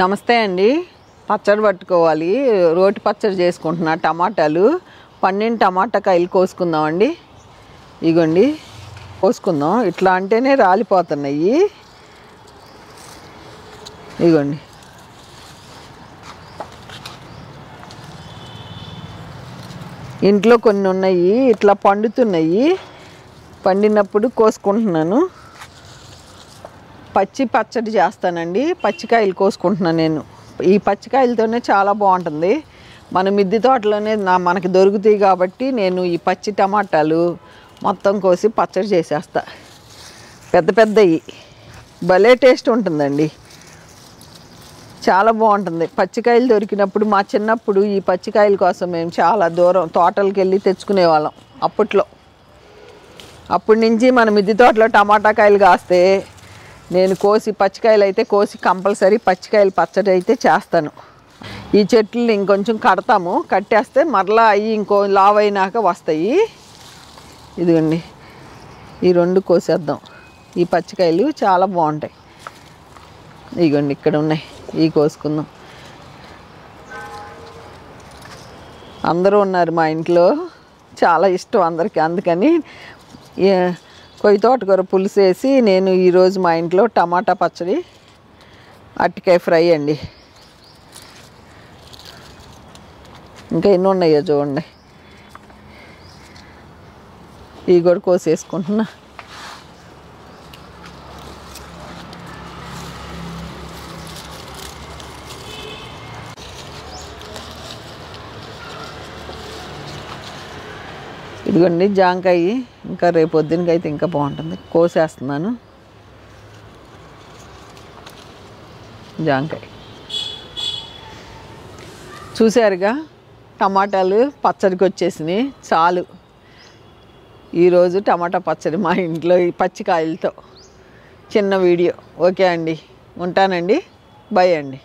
నమస్తే అండి. పచ్చడి పట్టుకోవాలి. రోటి పచ్చడి చేసుకుంటున్నా. టమాటాలు 12 టమాటా కాయలు కోసుకుందామండి. ఇగోండి కోసుకుందాం. ఇట్లా అంటేనే రాలిపోతున్నాయి. ఇగోండి ఇంట్లో కొన్ని ఉన్నాయి, ఇట్లా పండుతున్నాయి. పండినప్పుడు కోసుకుంటున్నాను. పచ్చడి చేస్తానండి. పచ్చికాయలు కోసుకుంటున్నాను నేను. ఈ పచ్చికాయలతోనే చాలా బాగుంటుంది. మన మిద్దె తోటలోనే మనకి దొరుకుతాయి కాబట్టి నేను ఈ పచ్చి టమాటాలు మొత్తం కోసి పచ్చడి చేసేస్తా. పెద్ద పెద్దవి భలే టేస్ట్ ఉంటుందండి. చాలా బాగుంటుంది. పచ్చికాయలు దొరికినప్పుడు మా చిన్నప్పుడు ఈ పచ్చికాయల కోసం మేము చాలా దూరం తోటలకు వెళ్ళి తెచ్చుకునేవాళ్ళం. అప్పటి నుంచి మన మిద్దె తోటలో టమాటా కాయలు కాస్తే నేను కోసి పచ్చికాయలు అయితే కోసి కంపల్సరీ పచ్చికాయలు పచ్చడి అయితే చేస్తాను. ఈ చెట్లు ఇంకొంచెం కడతాము. కట్టేస్తే మరలా అవి ఇంకో లావ్ అయినాక వస్తాయి. ఇదిగోండి ఈ 2 కోసేద్దాం. ఈ పచ్చికాయలు చాలా బాగుంటాయి. ఇదిగోండి ఇక్కడ ఉన్నాయి. ఇవి కోసుకుందాం. అందరూ ఉన్నారు మా ఇంట్లో. చాలా ఇష్టం అందరికీ. అందుకని కొయ్య తోటకూర పులుసు వేసి నేను ఈరోజు మా ఇంట్లో టమాటా పచ్చడి, అరటికాయ ఫ్రై అండి. ఇంకా ఎన్ని ఉన్నాయో చూడండి. ఇవి కూడా కోసేసుకుంటున్నా. ఇదిగోండి జాంకాయ. ఇంకా రేపు పొద్దునకి అయితే ఇంకా బాగుంటుంది. కోసేస్తున్నాను జాంకాయ. చూసారుగా టమాటాలు పచ్చడికి వచ్చేసినాయి. చాలు ఈరోజు టమాటా పచ్చడి మా ఇంట్లో ఈ పచ్చికాయలతో. చిన్న వీడియో. ఓకే అండి, ఉంటానండి. బై అండి.